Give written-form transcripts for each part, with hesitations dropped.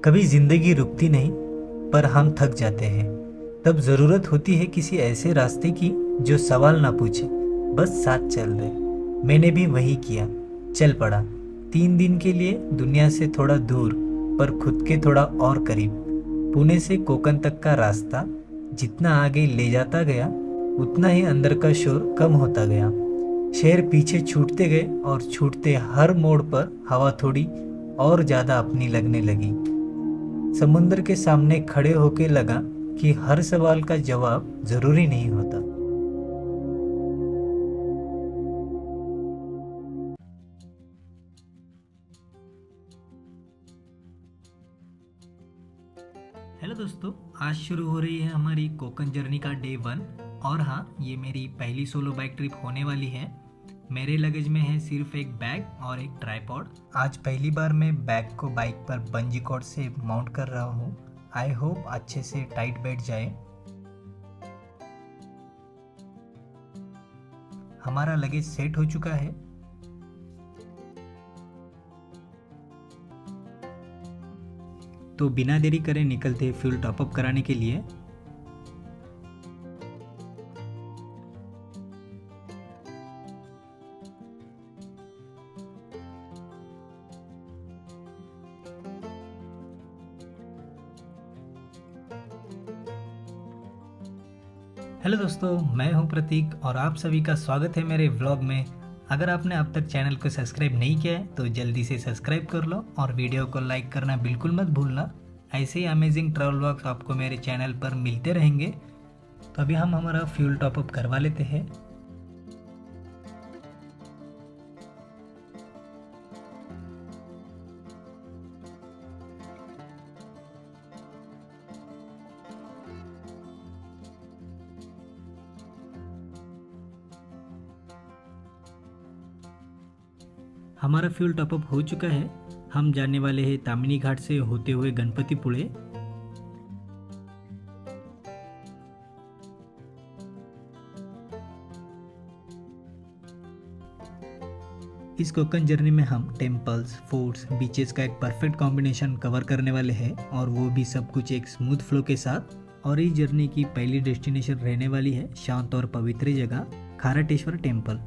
कभी जिंदगी रुकती नहीं, पर हम थक जाते हैं। तब ज़रूरत होती है किसी ऐसे रास्ते की जो सवाल ना पूछे, बस साथ चल दे। मैंने भी वही किया, चल पड़ा 3 दिन के लिए दुनिया से थोड़ा दूर, पर खुद के थोड़ा और करीब। पुणे से कोकण तक का रास्ता जितना आगे ले जाता गया, उतना ही अंदर का शोर कम होता गया। शहर पीछे छूटते गए और छूटते हर मोड़ पर हवा थोड़ी और ज़्यादा अपनी लगने लगी। समुद्र के सामने खड़े होके लगा कि हर सवाल का जवाब जरूरी नहीं होता। हेलो दोस्तों, आज शुरू हो रही है हमारी कोकण जर्नी का डे 1। और हाँ, ये मेरी पहली सोलो बाइक ट्रिप होने वाली है। मेरे लगेज में है सिर्फ एक बैग और एक ट्राइपॉड। आज पहली बार मैं बैग को बाइक पर बंजी कॉर्ड से माउंट कर रहा हूँ। आई होप अच्छे से टाइट बैठ जाए। हमारा लगेज सेट हो चुका है। तो बिना देरी करे निकलते फ्यूल टॉपअप कराने के लिए। हेलो दोस्तों, मैं हूं प्रतीक और आप सभी का स्वागत है मेरे व्लॉग में। अगर आपने अब तक चैनल को सब्सक्राइब नहीं किया है तो जल्दी से सब्सक्राइब कर लो और वीडियो को लाइक करना बिल्कुल मत भूलना। ऐसे ही अमेजिंग ट्रैवल व्लॉग्स आपको मेरे चैनल पर मिलते रहेंगे। तो अभी हम हमारा फ्यूल टॉपअप करवा लेते हैं। हमारा फ्यूल टॉपअप हो चुका है। हम जाने वाले हैं तामिनी घाट से होते हुए गणपतिपुळे। इस कोकण जर्नी में हम टेम्पल्स, फोर्ट्स, बीचेस का एक परफेक्ट कॉम्बिनेशन कवर करने वाले हैं, और वो भी सब कुछ एक स्मूथ फ्लो के साथ। और इस जर्नी की पहली डेस्टिनेशन रहने वाली है शांत और पवित्र जगह खारटेश्वर टेम्पल।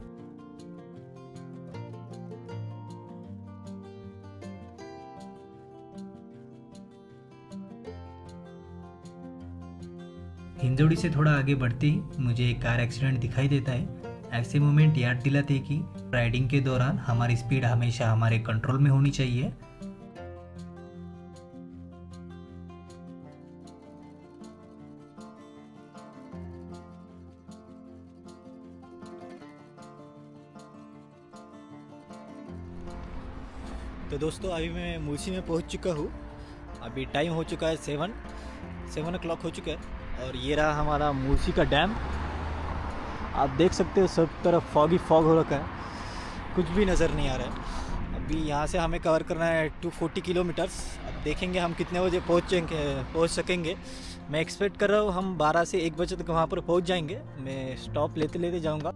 हिंजोड़ी से थोड़ा आगे बढ़ते ही मुझे एक कार एक्सीडेंट दिखाई देता है। ऐसे मोमेंट याद दिलाते हैं कि राइडिंग के दौरान हमारी स्पीड हमेशा हमारे कंट्रोल में होनी चाहिए। तो दोस्तों, अभी मैं मूसी में पहुंच चुका हूँ। अभी टाइम हो चुका है 7 o'clock हो चुका है। और ये रहा हमारा मूसी का डैम। आप देख सकते हो सब तरफ फॉग हो रखा है, कुछ भी नज़र नहीं आ रहा है। अभी यहाँ से हमें कवर करना है 240 किलोमीटर्स। अब देखेंगे हम कितने बजे पहुँच सकेंगे। मैं एक्सपेक्ट कर रहा हूँ हम 12 से 1 बजे तक वहाँ पर पहुँच जाएंगे। मैं स्टॉप लेते लेते जाऊँगा।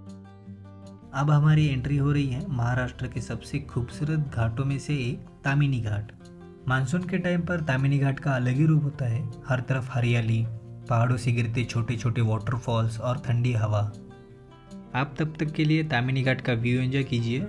अब हमारी एंट्री हो रही है महाराष्ट्र के सबसे खूबसूरत घाटों में से एक तामिनी घाट। मानसून के टाइम पर तामिनी घाट का अलग ही रूप होता है। हर तरफ हरियाली, पहाड़ों से गिरते छोटे छोटे वाटरफॉल्स और ठंडी हवा। आप तब तक के लिए तामिनी घाट का व्यू एंजॉय कीजिए।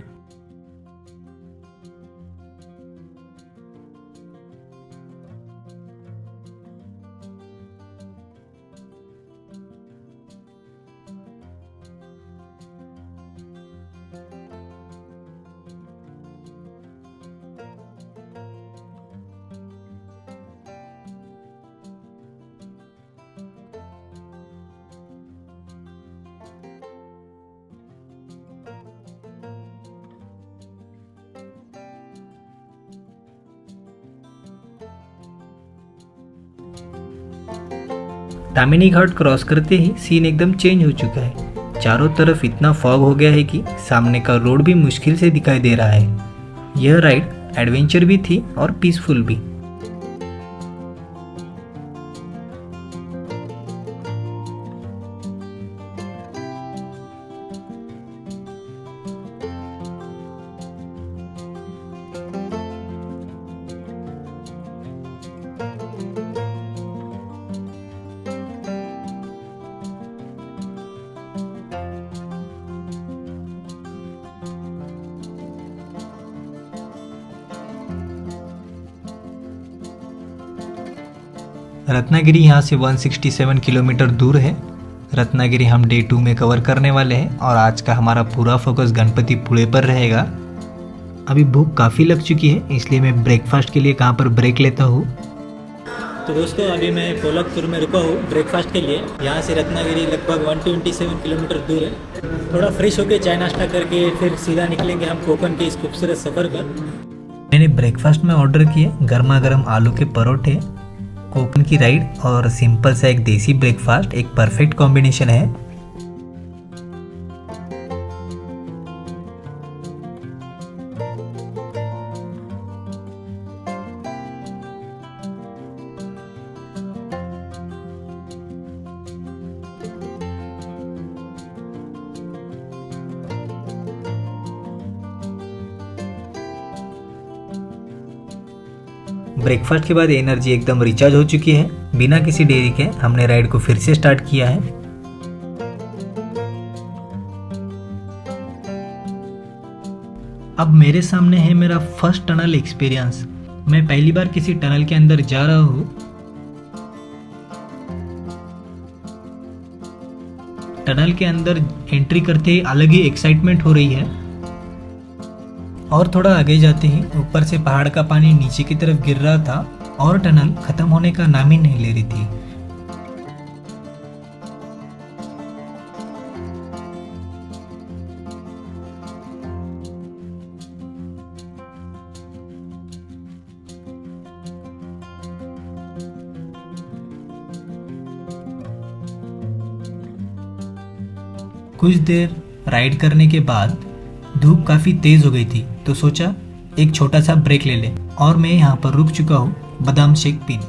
तामिनी घाट क्रॉस करते ही सीन एकदम चेंज हो चुका है। चारों तरफ इतना फॉग हो गया है कि सामने का रोड भी मुश्किल से दिखाई दे रहा है। यह राइड एडवेंचर भी थी और पीसफुल भी। रत्नागिरी यहाँ से 167 किलोमीटर दूर है। रत्नागिरी हम डे 2 में कवर करने वाले हैं और आज का हमारा पूरा फोकस गणपतिपुळे पर रहेगा। अभी भूख काफ़ी लग चुकी है, इसलिए मैं ब्रेकफास्ट के लिए कहाँ पर ब्रेक लेता हूँ। तो दोस्तों अभी मैं कोलकपुर में रुका हूँ ब्रेकफास्ट के लिए। यहाँ से रत्नागिरी लगभग 127 किलोमीटर दूर है। थोड़ा फ्रेश होकर चाय नाश्ता करके फिर सीधा निकलेंगे हम कोकण के इस खूबसूरत सफ़र पर। मैंने ब्रेकफास्ट में ऑर्डर किए गर्मा गर्म आलू के परोठे, कोकण की राइड और सिंपल सा एक देसी ब्रेकफास्ट एक परफेक्ट कॉम्बिनेशन है। ब्रेकफास्ट के बाद एनर्जी एकदम रिचार्ज हो चुकी है। बिना किसी देरी के हमने राइड को फिर से स्टार्ट किया है। अब मेरे सामने है मेरा फर्स्ट टनल एक्सपीरियंस। मैं पहली बार किसी टनल के अंदर जा रहा हूँ। टनल के अंदर एंट्री करते ही अलग ही एक्साइटमेंट हो रही है। और थोड़ा आगे जाते ही ऊपर से पहाड़ का पानी नीचे की तरफ गिर रहा था और टनल खत्म होने का नाम ही नहीं ले रही थी। कुछ देर राइड करने के बाद धूप काफ़ी तेज़ हो गई थी, तो सोचा एक छोटा सा ब्रेक ले ले और मैं यहाँ पर रुक चुका हूँ बादाम शेक पीने।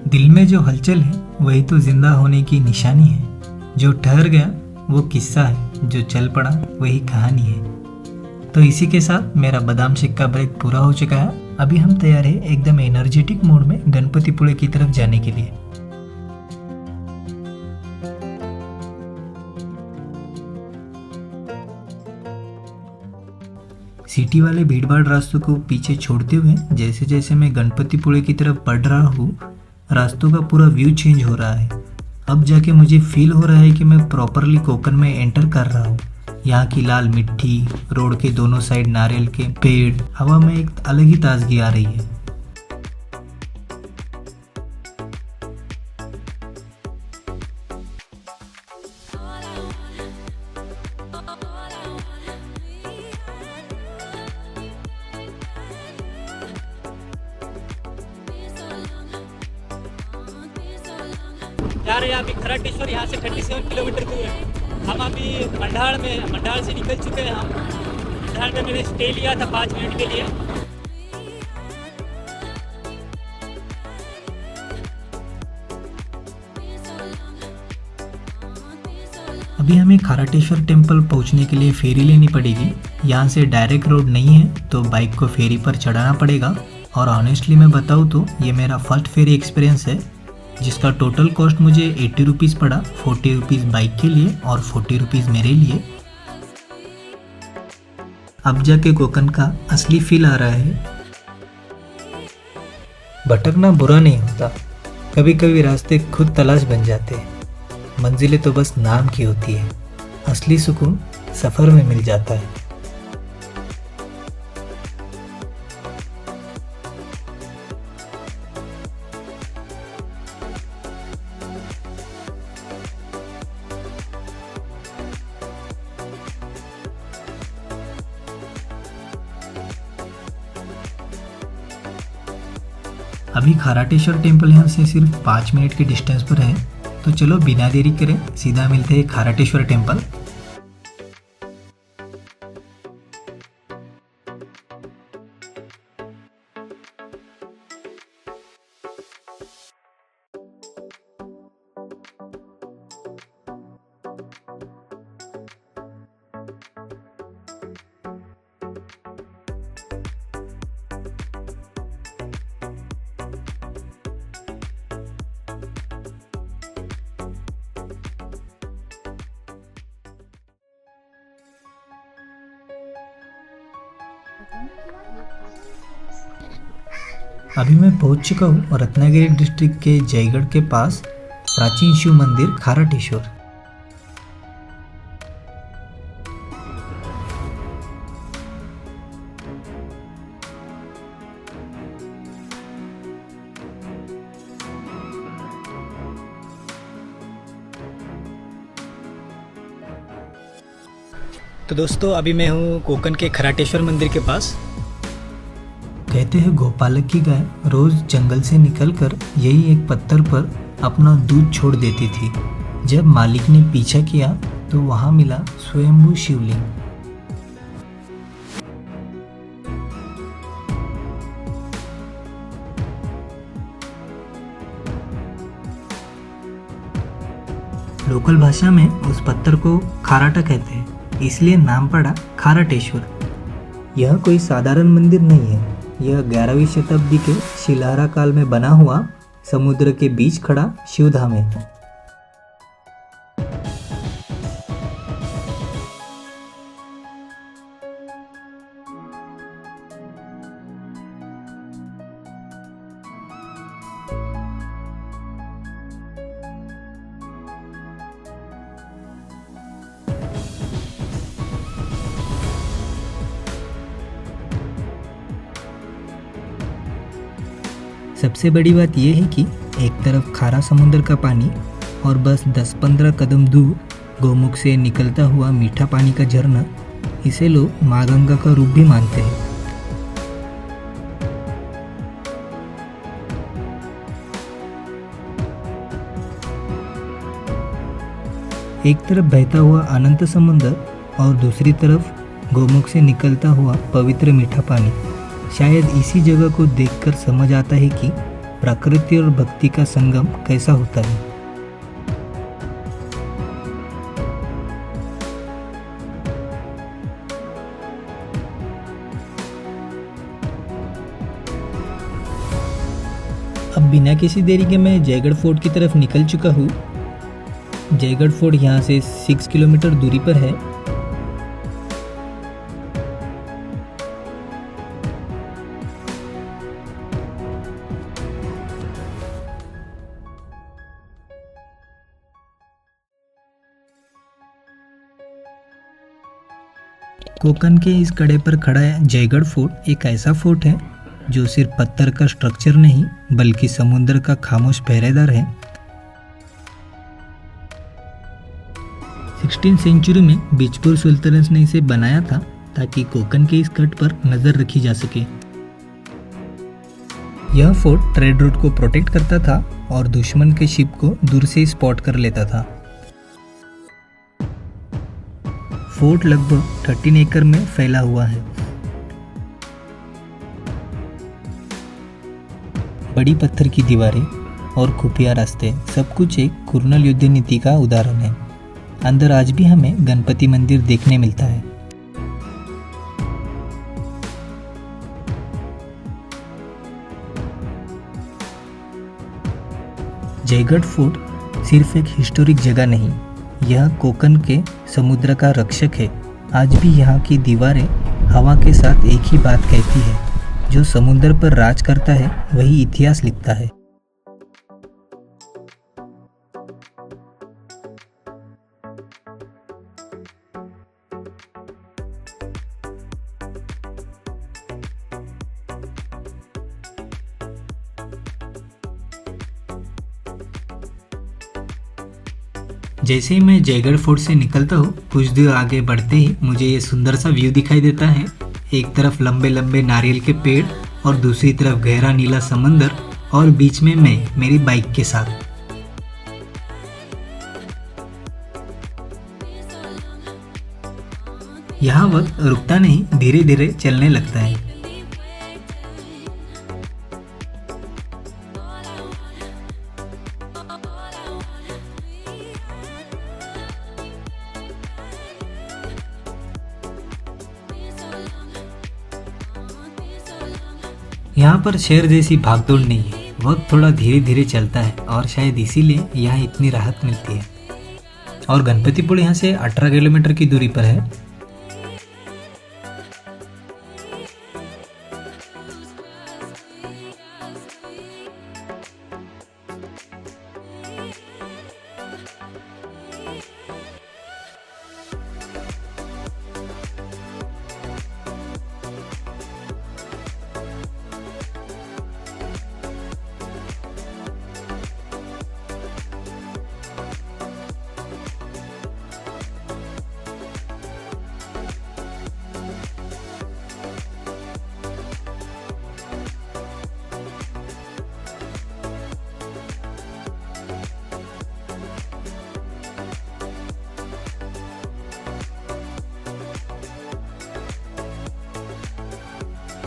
दिल में जो हलचल है वही तो जिंदा होने की निशानी है। जो ठहर गया वो किस्सा है, जो चल पड़ा वही कहानी है। तो इसी के साथ मेरा बादाम शेक का ब्रेक पूरा हो चुका है। अभी हम तैयार है एकदम एनर्जेटिक मोड में गणपतिपुळे की तरफ जाने के लिए। सिटी वाले भीड़भाड़ रास्तों को पीछे छोड़ते हुए जैसे जैसे मैं गणपतिपुळे की तरफ बढ़ रहा हूँ, रास्तों का पूरा व्यू चेंज हो रहा है। अब जाके मुझे फील हो रहा है कि मैं प्रॉपरली कोकण में एंटर कर रहा हूँ। यहाँ की लाल मिट्टी, रोड के दोनों साइड नारियल के पेड़, हवा में एक अलग ही ताजगी आ रही है। जा रहे हैं अभी खराटेश्वर, यहाँ से 37 किलोमीटर दूर है। हम अभी मंडाल से निकल चुके हैं। हम मंडाल में मैंने स्टे लिया था 5 मिनट के लिए। अभी हमें खराटेश्वर टेम्पल पहुंचने के लिए फेरी लेनी पड़ेगी। यहाँ से डायरेक्ट रोड नहीं है तो बाइक को फेरी पर चढ़ाना पड़ेगा। और ऑनेस्टली मैं बताऊँ तो ये मेरा फर्स्ट फेरी एक्सपीरियंस है, जिसका टोटल कॉस्ट मुझे 80 रुपीज़ पड़ा। 40 रुपीज़ बाइक के लिए और 40 रुपीज़ मेरे लिए। अब जाके कोकण का असली फील आ रहा है। भटकना बुरा नहीं होता, कभी कभी रास्ते खुद तलाश बन जाते हैं। मंजिलें तो बस नाम की होती है, असली सुकून सफ़र में मिल जाता है। अभी खराटेश्वर टेम्पल यहाँ से सिर्फ 5 मिनट के डिस्टेंस पर है, तो चलो बिना देरी करें सीधा मिलते हैं खराटेश्वर टेम्पल। अभी मैं पहुंच चुका हूँ रत्नागिरी डिस्ट्रिक्ट के जयगढ़ के पास प्राचीन शिव मंदिर खाराटेश्वर। तो दोस्तों अभी मैं हूँ कोकन के खराटेश्वर मंदिर के पास। कहते हैं गोपालक की गाय रोज जंगल से निकलकर यही एक पत्थर पर अपना दूध छोड़ देती थी। जब मालिक ने पीछा किया तो वहां मिला स्वयंभू शिवलिंग। लोकल भाषा में उस पत्थर को खाराटा कहते हैं, इसलिए नाम पड़ा खाराटेश्वर। यह कोई साधारण मंदिर नहीं है, यह 11वीं शताब्दी के शिलाहारा काल में बना हुआ समुद्र के बीच खड़ा शिवधाम है। सबसे बड़ी बात यह है कि एक तरफ खारा समुद्र का पानी और बस 10-15 कदम दूर गौमुख से निकलता हुआ मीठा पानी का झरना। इसे लोग माँ गंगा का रूप भी मानते हैं। एक तरफ बहता हुआ अनंत समुद्र और दूसरी तरफ गौमुख से निकलता हुआ पवित्र मीठा पानी। शायद इसी जगह को देखकर समझ आता है कि प्रकृति और भक्ति का संगम कैसा होता है। अब बिना किसी देरी के मैं जयगढ़ फोर्ट की तरफ निकल चुका हूँ। जयगढ़ फोर्ट यहाँ से 6 किलोमीटर दूरी पर है। कोकन के इस कड़े पर खड़ा है जयगढ़ फोर्ट। एक ऐसा फोर्ट है जो सिर्फ पत्थर का स्ट्रक्चर नहीं बल्कि समुद्र का खामोश पहरेदार है। 16वीं सेंचुरी में बिजपुर सुल्तानत ने इसे बनाया था ताकि कोकन के इस तट पर नजर रखी जा सके। यह फोर्ट ट्रेड रूट को प्रोटेक्ट करता था और दुश्मन के शिप को दूर से स्पॉट कर लेता था। फोर्ट लगभग 13 एकड़ में फैला हुआ है। बड़ी पत्थर की दीवारें और खुफिया रास्ते, सब कुछ एक कुरनल युद्ध नीति का उदाहरण है। अंदर आज भी हमें गणपति मंदिर देखने मिलता है। जयगढ़ फोर्ट सिर्फ एक हिस्टोरिक जगह नहीं, यह कोकन के समुद्र का रक्षक है। आज भी यहाँ की दीवारें हवा के साथ एक ही बात कहती है, जो समुद्र पर राज करता है वही इतिहास लिखता है। जैसे ही मैं जयगढ़ फोर्ट से निकलता हूँ, कुछ दूर आगे बढ़ते ही मुझे ये सुंदर सा व्यू दिखाई देता है। एक तरफ लंबे लंबे नारियल के पेड़ और दूसरी तरफ गहरा नीला समंदर और बीच में मैं मेरी बाइक के साथ। यहाँ वक्त रुकता नहीं, धीरे धीरे चलने लगता है। यहाँ पर शहर जैसी भागदौड़ नहीं है, वक्त थोड़ा धीरे धीरे चलता है और शायद इसीलिए यहाँ इतनी राहत मिलती है। और गणपतिपुर यहाँ से 18 किलोमीटर की दूरी पर है।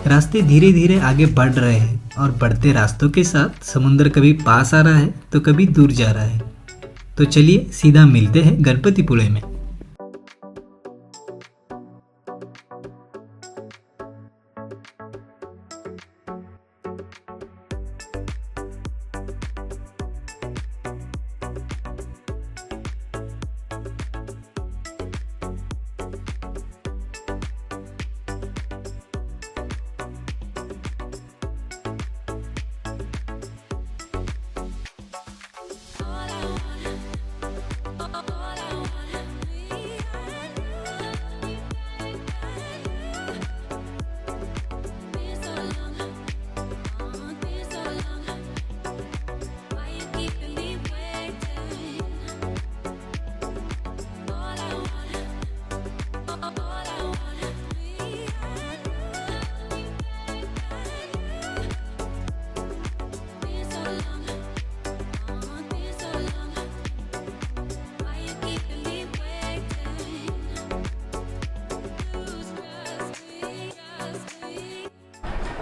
रास्ते धीरे धीरे आगे बढ़ रहे हैं और बढ़ते रास्तों के साथ समुद्र कभी पास आ रहा है तो कभी दूर जा रहा है। तो चलिए सीधा मिलते हैं गणपतिपुळे में।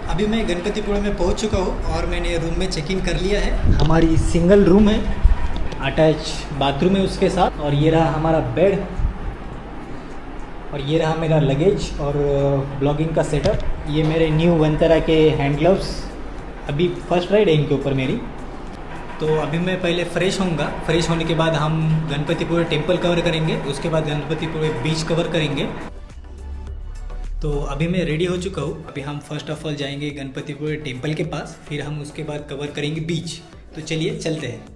अभी मैं गणपतिपुळे में पहुंच चुका हूं और मैंने रूम में चेक इन कर लिया है। हमारी सिंगल रूम है, अटैच बाथरूम है उसके साथ, और ये रहा हमारा बेड, और ये रहा मेरा लगेज और ब्लॉगिंग का सेटअप। ये मेरे न्यू वनतरा के हैंड ग्लव्स, अभी फर्स्ट राइड है इनके ऊपर मेरी। तो अभी मैं पहले फ्रेश होऊंगा, फ्रेश होने के बाद हम गणपतिपुळे टेम्पल कवर करेंगे, उसके बाद गणपतिपुळे बीच कवर करेंगे। तो अभी मैं रेडी हो चुका हूँ। अभी हम फर्स्ट ऑफ ऑल जाएंगे गणपतिपुळे टेम्पल के पास, फिर हम उसके बाद कवर करेंगे बीच। तो चलिए चलते हैं।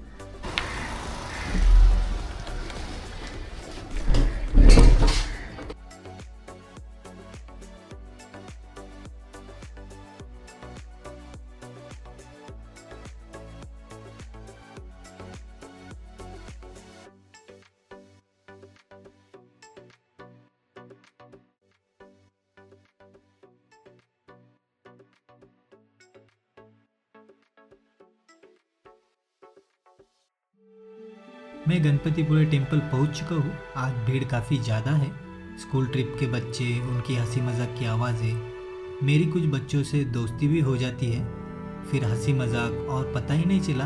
मैं गणपतिपुळे टेम्पल पहुंच चुका हूँ। आज भीड़ काफ़ी ज़्यादा है। स्कूल ट्रिप के बच्चे, उनकी हंसी मजाक की आवाज़ें, मेरी कुछ बच्चों से दोस्ती भी हो जाती है। फिर हंसी मजाक और पता ही नहीं चला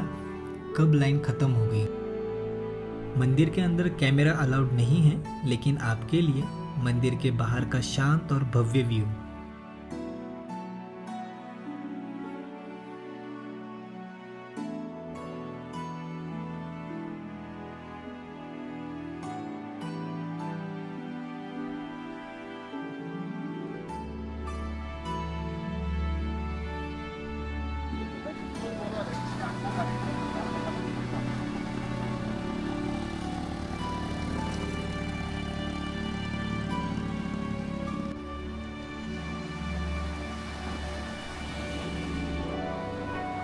कब लाइन ख़त्म हो गई। मंदिर के अंदर कैमरा अलाउड नहीं है, लेकिन आपके लिए मंदिर के बाहर का शांत और भव्य व्यू।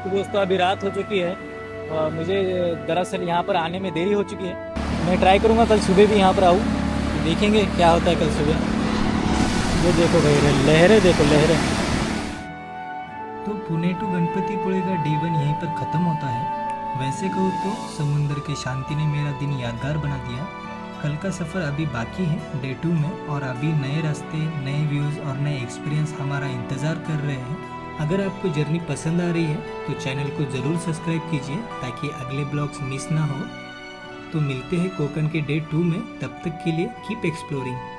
तो दोस्तों अभी रात हो चुकी है और मुझे दरअसल यहाँ पर आने में देरी हो चुकी है। मैं ट्राई करूँगा कल सुबह भी यहाँ पर आऊँ, तो देखेंगे क्या होता है कल सुबह। ये देखो भाई लहरें, देखो लहरें। तो पुणे टू गणपतिपुळे का डे 1 यहीं पर ख़त्म होता है। वैसे कहूँ तो समुद्र के शांति ने मेरा दिन यादगार बना दिया। कल का सफ़र अभी बाकी है डे 2 में, और अभी नए रास्ते, नए व्यूज़ और नए एक्सपीरियंस हमारा इंतज़ार कर रहे हैं। अगर आपको जर्नी पसंद आ रही है तो चैनल को ज़रूर सब्सक्राइब कीजिए ताकि अगले ब्लॉग्स मिस ना हो। तो मिलते हैं कोकण के डे 2 में, तब तक के लिए कीप एक्सप्लोरिंग।